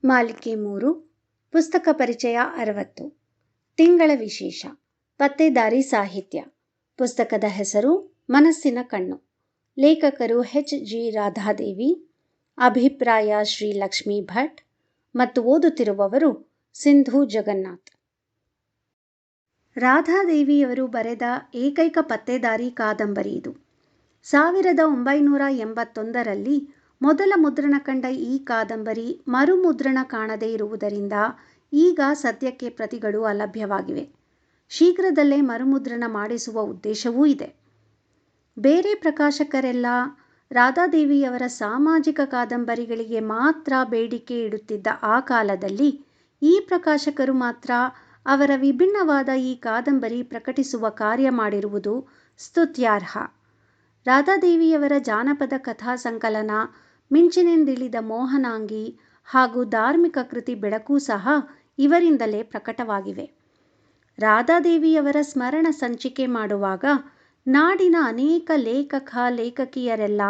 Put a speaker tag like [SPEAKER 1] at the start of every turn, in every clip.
[SPEAKER 1] ಮಾಲಿಕೆ 3 ಪುಸ್ತಕ ಪರಿಚಯ 60 ತಿಂಗಳ ವಿಶೇಷ ಪತ್ತೇದಾರಿ ಸಾಹಿತ್ಯ. ಪುಸ್ತಕದ ಹೆಸರು ಮನಸ್ಸಿನ ಕಣ್ಣು. ಲೇಖಕರು H.G. ರಾಧಾದೇವಿ. ಅಭಿಪ್ರಾಯ ಶ್ರೀ ಲಕ್ಷ್ಮೀ ಭಟ್ ಮತ್ತು ಓದುತ್ತಿರುವವರು ಸಿಂಧು ಜಗನ್ನಾಥ್. ರಾಧಾದೇವಿಯವರು ಬರೆದ ಏಕೈಕ ಪತ್ತೇದಾರಿ ಕಾದಂಬರಿ ಇದು. 1981ರಲ್ಲಿ ಮೊದಲ ಮುದ್ರಣ ಕಂಡ ಈ ಕಾದಂಬರಿ ಮರುಮುದ್ರಣ ಕಾಣದೇ ಇರುವುದರಿಂದ ಈಗ ಸದ್ಯಕ್ಕೆ ಪ್ರತಿಗಳು ಅಲಭ್ಯವಾಗಿವೆ. ಶೀಘ್ರದಲ್ಲೇ ಮರುಮುದ್ರಣ ಮಾಡಿಸುವ ಉದ್ದೇಶವೂ ಇದೆ. ಬೇರೆ ಪ್ರಕಾಶಕರೆಲ್ಲ ರಾಧಾದೇವಿಯವರ ಸಾಮಾಜಿಕ ಕಾದಂಬರಿಗಳಿಗೆ ಮಾತ್ರ ಬೇಡಿಕೆ ಇಡುತ್ತಿದ್ದ ಆ ಕಾಲದಲ್ಲಿ ಈ ಪ್ರಕಾಶಕರು ಮಾತ್ರ ಅವರ ವಿಭಿನ್ನವಾದ ಈ ಕಾದಂಬರಿ ಪ್ರಕಟಿಸುವ ಕಾರ್ಯ ಮಾಡಿರುವುದು ಸ್ತುತ್ಯಾರ್ಹ. ರಾಧಾದೇವಿಯವರ ಜಾನಪದ ಕಥಾ ಸಂಕಲನ ಮಿಂಚಿನಿಂದಿಳಿದ ಮೋಹನಾಂಗಿ ಹಾಗೂ ಧಾರ್ಮಿಕ ಕೃತಿ ಬೆಳಕು ಸಹ ಇವರಿಂದಲೇ ಪ್ರಕಟವಾಗಿವೆ. ರಾಧಾದೇವಿಯವರ ಸ್ಮರಣ ಸಂಚಿಕೆ ಮಾಡುವಾಗ ನಾಡಿನ ಅನೇಕ ಲೇಖಕ ಲೇಖಕಿಯರೆಲ್ಲ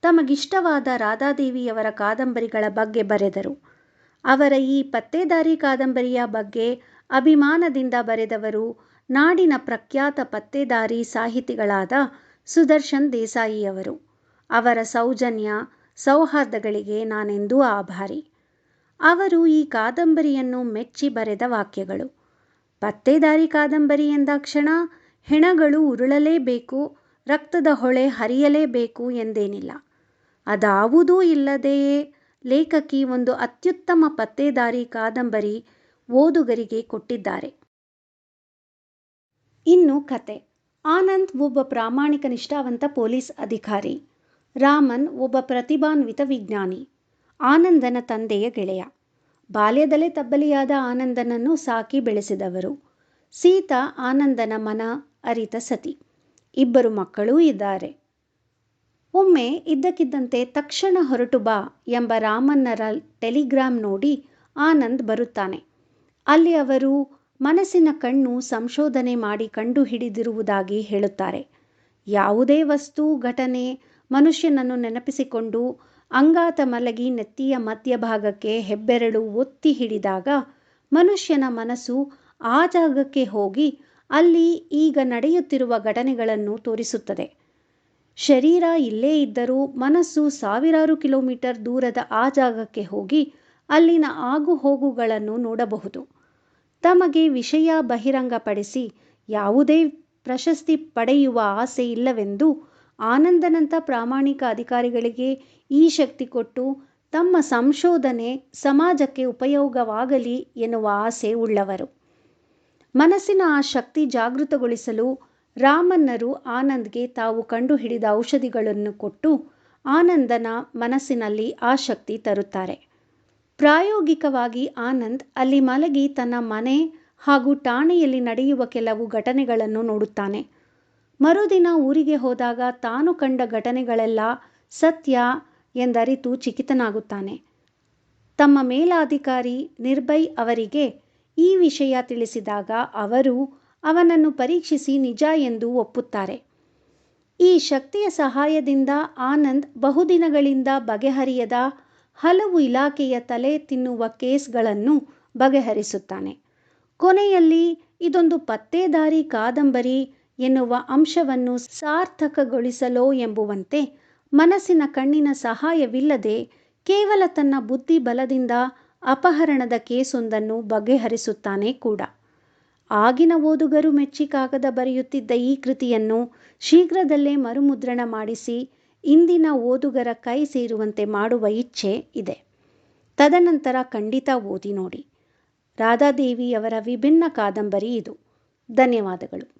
[SPEAKER 1] ತಮಗಿಷ್ಟವಾದ ರಾಧಾದೇವಿಯವರ ಕಾದಂಬರಿಗಳ ಬಗ್ಗೆ ಬರೆದರು. ಅವರ ಈ ಪತ್ತೇದಾರಿ ಕಾದಂಬರಿಯ ಬಗ್ಗೆ ಅಭಿಮಾನದಿಂದ ಬರೆದವರು ನಾಡಿನ ಪ್ರಖ್ಯಾತ ಪತ್ತೇದಾರಿ ಸಾಹಿತಿಗಳಾದ ಸುದರ್ಶನ್ ದೇಸಾಯಿಯವರು. ಅವರ ಸೌಜನ್ಯ ಸೌಹಾರ್ದಗಳಿಗೆ ನಾನೆಂದೂ ಆಭಾರಿ. ಅವರು ಈ ಕಾದಂಬರಿಯನ್ನು ಮೆಚ್ಚಿ ಬರೆದ ವಾಕ್ಯಗಳು: ಪತ್ತೇದಾರಿ ಕಾದಂಬರಿ ಎಂದಾಕ್ಷಣ ಹೆಣಗಳು ಉರುಳಲೇಬೇಕು, ರಕ್ತದ ಹೊಳೆ ಹರಿಯಲೇಬೇಕು ಎಂದೇನಿಲ್ಲ. ಅದಾವುದೂ ಇಲ್ಲದೆಯೇ ಲೇಖಕಿ ಒಂದು ಅತ್ಯುತ್ತಮ ಪತ್ತೇದಾರಿ ಕಾದಂಬರಿ ಓದುಗರಿಗೆ ಕೊಟ್ಟಿದ್ದಾರೆ. ಇನ್ನು ಕತೆ. ಆನಂದ್ ಒಬ್ಬ ಪ್ರಾಮಾಣಿಕ ನಿಷ್ಠಾವಂತ ಪೊಲೀಸ್ ಅಧಿಕಾರಿ. ರಾಮನ್ ಒಬ್ಬ ಪ್ರತಿಭಾನ್ವಿತ ವಿಜ್ಞಾನಿ, ಆನಂದನ ತಂದೆಯ ಗೆಳೆಯ. ಬಾಲ್ಯದಲ್ಲೇ ತಬ್ಬಲಿಯಾದ ಆನಂದನನ್ನು ಸಾಕಿ ಬೆಳೆಸಿದವರು. ಸೀತಾ ಆನಂದನ ಮನ ಅರಿತ ಸತಿ. ಇಬ್ಬರು ಮಕ್ಕಳೂ ಇದ್ದಾರೆ. ಒಮ್ಮೆ ಇದ್ದಕ್ಕಿದ್ದಂತೆ ತಕ್ಷಣ ಹೊರಟು ಬಾ ಎಂಬ ರಾಮನ್ನರ ಟೆಲಿಗ್ರಾಮ್ ನೋಡಿ ಆನಂದ್ ಬರುತ್ತಾನೆ. ಅಲ್ಲಿ ಅವರು ಮನಸ್ಸಿನ ಕಣ್ಣು ಸಂಶೋಧನೆ ಮಾಡಿ ಕಂಡುಹಿಡಿದಿರುವುದಾಗಿ ಹೇಳುತ್ತಾರೆ. ಯಾವುದೇ ವಸ್ತು ಘಟನೆ ಮನುಷ್ಯನನ್ನು ನೆನಪಿಸಿಕೊಂಡು ಅಂಗಾತ ಮಲಗಿ ನೆತ್ತಿಯ ಮಧ್ಯಭಾಗಕ್ಕೆ ಹೆಬ್ಬೆರಳು ಒತ್ತಿ ಹಿಡಿದಾಗ ಮನುಷ್ಯನ ಮನಸ್ಸು ಆ ಜಾಗಕ್ಕೆ ಹೋಗಿ ಅಲ್ಲಿ ಈಗ ನಡೆಯುತ್ತಿರುವ ಘಟನೆಗಳನ್ನು ತೋರಿಸುತ್ತದೆ. ಶರೀರ ಇಲ್ಲೇ ಇದ್ದರೂ ಮನಸ್ಸು ಸಾವಿರಾರು ಕಿಲೋಮೀಟರ್ ದೂರದ ಆ ಜಾಗಕ್ಕೆ ಹೋಗಿ ಅಲ್ಲಿನ ಆಗುಹೋಗುಗಳನ್ನು ನೋಡಬಹುದು. ತಮಗೆ ವಿಷಯ ಬಹಿರಂಗಪಡಿಸಿ ಯಾವುದೇ ಪ್ರಶಸ್ತಿ ಪಡೆಯುವ ಆಸೆ ಇಲ್ಲವೆಂದು ಆನಂದನಂಥ ಪ್ರಾಮಾಣಿಕ ಅಧಿಕಾರಿಗಳಿಗೆ ಈ ಶಕ್ತಿ ಕೊಟ್ಟು ತಮ್ಮ ಸಂಶೋಧನೆ ಸಮಾಜಕ್ಕೆ ಉಪಯೋಗವಾಗಲಿ ಎನ್ನುವ ಆಸೆ ಉಳ್ಳವರು. ಮನಸ್ಸಿನ ಆ ಶಕ್ತಿ ಜಾಗೃತಗೊಳಿಸಲು ರಾಮನ್ನರು ಆನಂದ್ಗೆ ತಾವು ಕಂಡುಹಿಡಿದ ಔಷಧಿಗಳನ್ನು ಕೊಟ್ಟು ಆನಂದನ ಮನಸ್ಸಿನಲ್ಲಿ ಆ ಶಕ್ತಿ ತರುತ್ತಾರೆ. ಪ್ರಾಯೋಗಿಕವಾಗಿ ಆನಂದ್ ಅಲ್ಲಿ ಮಲಗಿ ತನ್ನ ಮನೆ ಹಾಗೂ ಠಾಣೆಯಲ್ಲಿ ನಡೆಯುವ ಕೆಲವು ಘಟನೆಗಳನ್ನು ನೋಡುತ್ತಾನೆ. ಮರುದಿನ ಊರಿಗೆ ಹೋದಾಗ ತಾನು ಕಂಡ ಘಟನೆಗಳೆಲ್ಲ ಸತ್ಯ ಎಂದರಿತು ಚಕಿತನಾಗುತ್ತಾನೆ. ತಮ್ಮ ಮೇಲಾಧಿಕಾರಿ ನಿರ್ಭಯ್ ಅವರಿಗೆ ಈ ವಿಷಯ ತಿಳಿಸಿದಾಗ ಅವರು ಅವನನ್ನು ಪರೀಕ್ಷಿಸಿ ನಿಜ ಎಂದು ಒಪ್ಪುತ್ತಾರೆ. ಈ ಶಕ್ತಿಯ ಸಹಾಯದಿಂದ ಆನಂದ್ ಬಹುದಿನಗಳಿಂದ ಬಗೆಹರಿಯದ ಹಲವು ಇಲಾಖೆಯ ತಲೆ ತಿನ್ನುವ ಕೇಸ್ಗಳನ್ನು ಬಗೆಹರಿಸುತ್ತಾನೆ. ಕೊನೆಯಲ್ಲಿ ಇದೊಂದು ಪತ್ತೇದಾರಿ ಕಾದಂಬರಿ ಎನ್ನುವ ಅಂಶವನ್ನು ಸಾರ್ಥಕಗೊಳಿಸಲೋ ಎಂಬುವಂತೆ ಮನಸ್ಸಿನ ಕಣ್ಣಿನ ಸಹಾಯವಿಲ್ಲದೆ ಕೇವಲ ತನ್ನ ಬುದ್ಧಿ ಬಲದಿಂದ ಅಪಹರಣದ ಕೇಸೊಂದನ್ನು ಬಗೆಹರಿಸುತ್ತಾನೆ ಕೂಡ. ಆಗಿನ ಓದುಗರು ಮೆಚ್ಚಿ ಕಾಗದ ಬರೆಯುತ್ತಿದ್ದ ಈ ಕೃತಿಯನ್ನು ಶೀಘ್ರದಲ್ಲೇ ಮರುಮುದ್ರಣ ಮಾಡಿಸಿ ಇಂದಿನ ಓದುಗರ ಕೈ ಸೇರುವಂತೆ ಮಾಡುವ ಇಚ್ಛೆ ಇದೆ. ತದನಂತರ ಖಂಡಿತ ಓದಿ ನೋಡಿ. ರಾಧಾದೇವಿಯವರ ವಿಭಿನ್ನ ಕಾದಂಬರಿ ಇದು. ಧನ್ಯವಾದಗಳು.